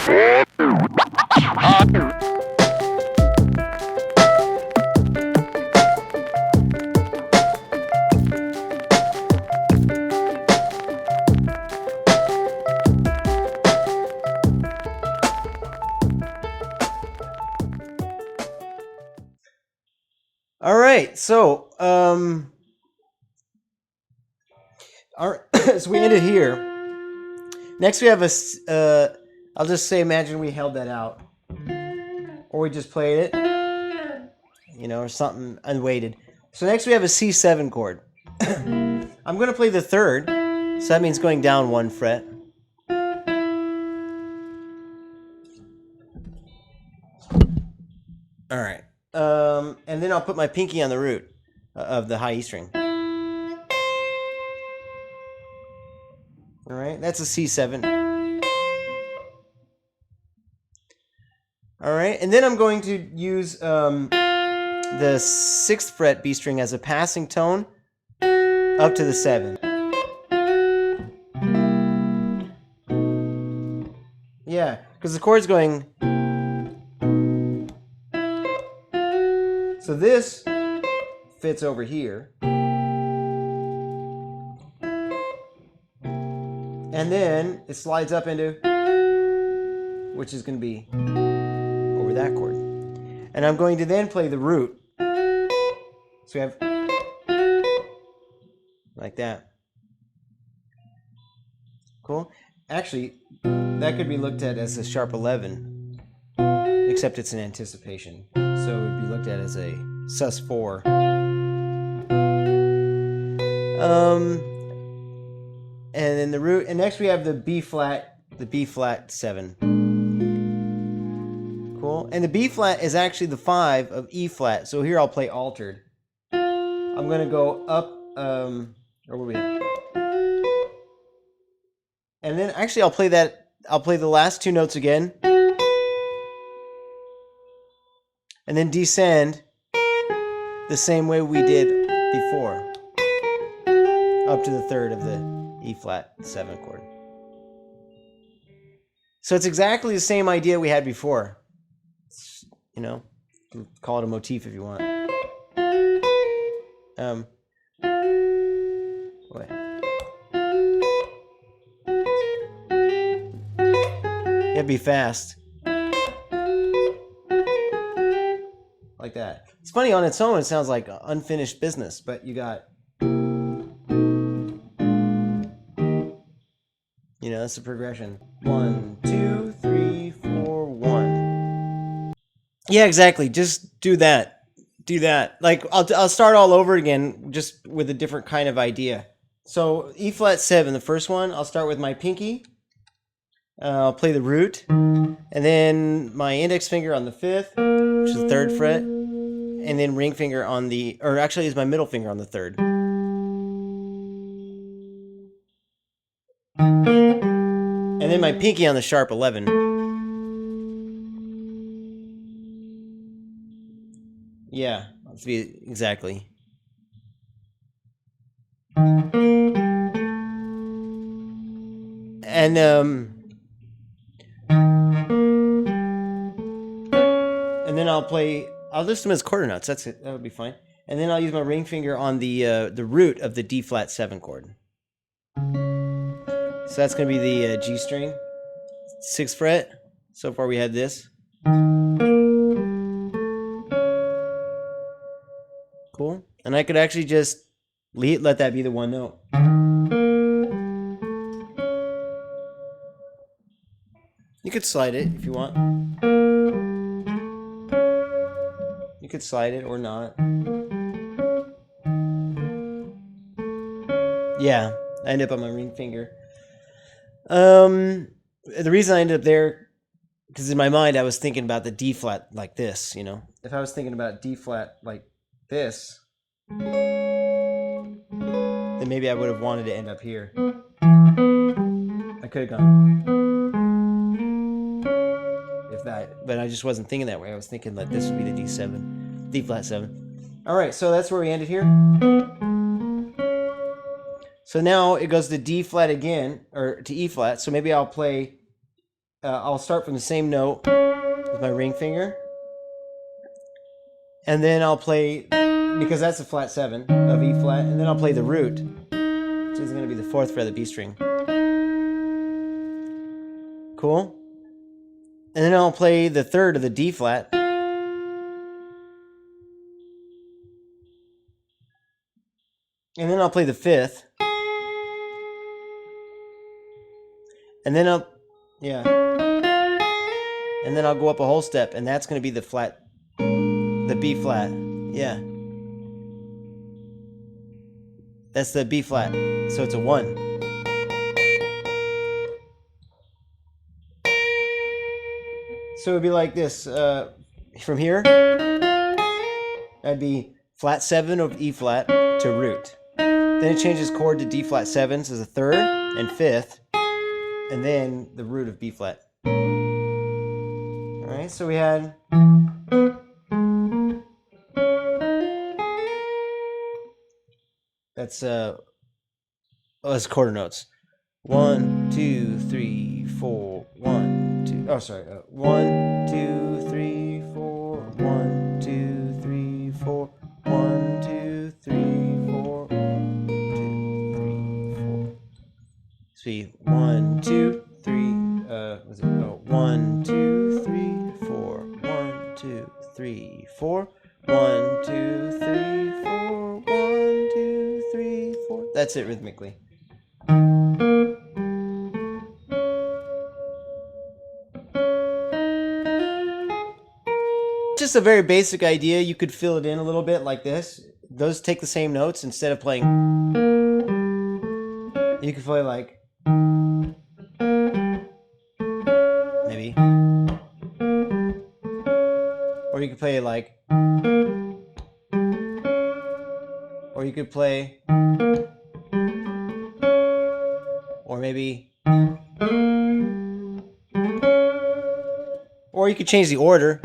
All right, so so we ended here. Next, we have I'll just say, imagine we held that out, or we just played it, or something unweighted. So next, we have a C7 chord. I'm going to play the third, so that means going down 1 fret. All right, and then I'll put my pinky on the root of the high E string. All right, that's a C7. All right, and then I'm going to use the 6th fret B string as a passing tone up to the 7. Yeah, because the chord's going. So this fits over here. And then it slides up into, which is going to be over that chord. And I'm going to then play the root. So we have like that. Cool. Actually, that could be looked at as a sharp 11, except it's an anticipation. So it would be looked at as a sus4. And then the root, and next we have the B flat 7. Cool. And the B flat is actually the 5 of E flat. So here I'll play altered. I'm gonna go up, or what do we have? And then actually I'll play the last 2 notes again. And then descend the same way we did before. Up to the 3rd of the E flat 7 chord. So it's exactly the same idea we had before. You know, call it a motif if you want. What? It'd be fast. Like that. It's funny, on its own it sounds like unfinished business, but you got, that's the progression. 1, 2, 3, 4, 1. Yeah, exactly. Just do that. Do that. Like I'll start all over again, just with a different kind of idea. So E flat 7, the first one, I'll start with my pinky. I'll play the root, and then my index finger on the 5th, which is the 3rd fret, and then ring finger on the, or actually is my middle finger on the 3rd. And then my pinky on the sharp 11. Yeah, let's be exactly. And then I'll list them as quarter notes. That's it. That would be fine. And then I'll use my ring finger on the root of the D flat 7 chord. So that's going to be the G string, 6th fret. So far we had this. Cool. And I could actually just let that be the 1 note. You could slide it if you want. You could slide it or not. Yeah, I ended up on my ring finger. The reason I ended up there, because in my mind I was thinking about the D flat like this, If I was thinking about D flat like this, then maybe I would have wanted to end up here. I could have gone if that, but I just wasn't thinking that way. I was thinking that this would be the D7, D flat 7. All right, so that's where we ended here. So now it goes to D flat again, or to E flat. So maybe I'll play I'll start from the same note with my ring finger. And then I'll play, because that's a flat 7 of E flat, and then I'll play the root, which is going to be the 4th fret of the B string. Cool? And then I'll play the 3rd of the D flat. And then I'll play the 5th. And then I'll go up a whole step, and that's going to be the flat, the B flat. Yeah. That's the B flat. So it's a 1. So it'd be like this. From here, that'd be flat 7 of E flat to root. Then it changes chord to D flat 7, so it's a 3rd and 5th, and then the root of B flat. All right, so we had. That's quarter notes. 1, 2, 3, 4. 1, 2. Oh, sorry. 1, 2, 3, 4. 1, 2, 3, 4. 1, 2, 3, 4. 1, 2, 3, 4. See, 1, 2, 3. Was it? Oh, 1, 2, 3, 4. 1, 2, 3, 4. 1, 2, 3, 4. 1, 2, 3, 4. That's it rhythmically. Just a very basic idea. You could fill it in a little bit like this. Those take the same notes. Instead of playing, you could play like maybe, or you could play like, or you could play, or maybe, or you could change the order.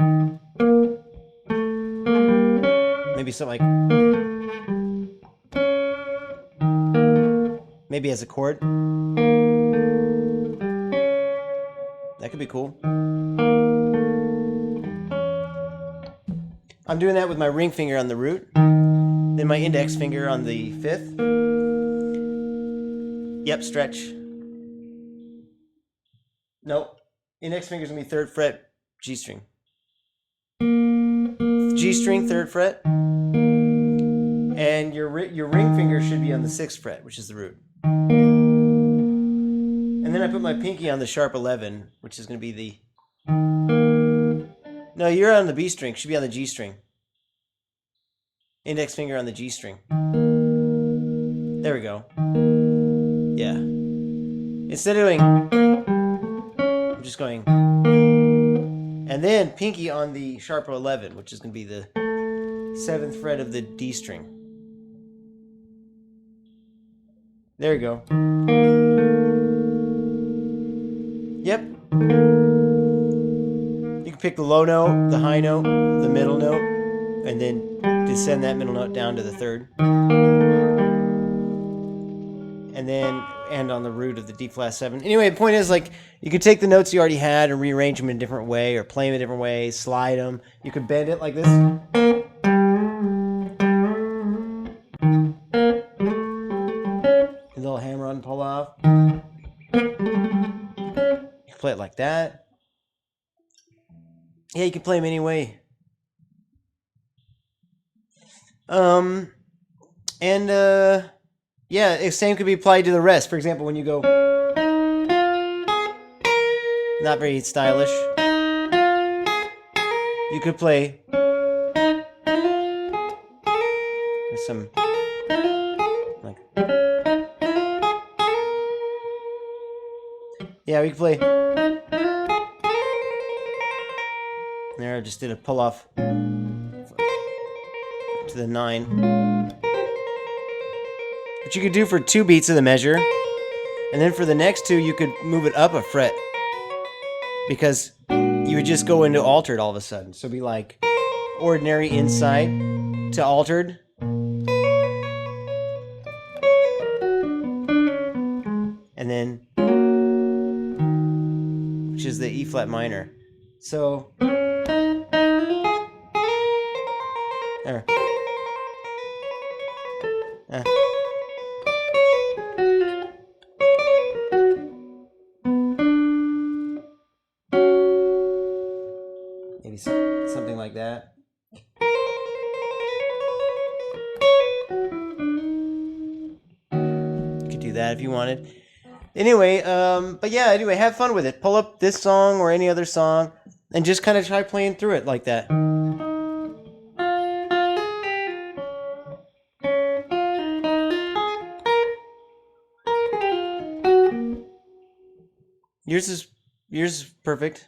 Maybe something like, maybe as a chord. That could be cool. I'm doing that with my ring finger on the root, then my index finger on the 5th. Yep, stretch. Nope. Index finger's gonna be 3rd fret, G string. G string, 3rd fret. And your ring finger should be on the 6th fret, which is the root. And then I put my pinky on the sharp 11, which is going to be the... No, you're on the B string. Should be on the G string. Index finger on the G string. There we go. Yeah. Instead of doing... I'm just going... And then pinky on the sharp 11, which is going to be the 7th fret of the D string. There you go. Yep. You can pick the low note, the high note, the middle note, and then descend that middle note down to the 3rd. And then end on the root of the D flat 7. Anyway, the point is, like, you could take the notes you already had and rearrange them in a different way, or play them a different way, slide them. You could bend it like this. A little hammer on, pull off. You can play it like that. Yeah, you can play them any way. Yeah, the same could be applied to the rest. For example, when you go, not very stylish, you could play some, like, yeah, we could play. There, I just did a pull off to the 9. But you could do for 2 beats of the measure, and then for the next 2 you could move it up a fret, because you would just go into altered all of a sudden. So it'd be like ordinary inside to altered, and then which is the E flat minor. So there. Maybe something like that. You could do that if you wanted. Anyway, but yeah, anyway, have fun with it. Pull up this song or any other song and just kind of try playing through it like that. Yours is perfect.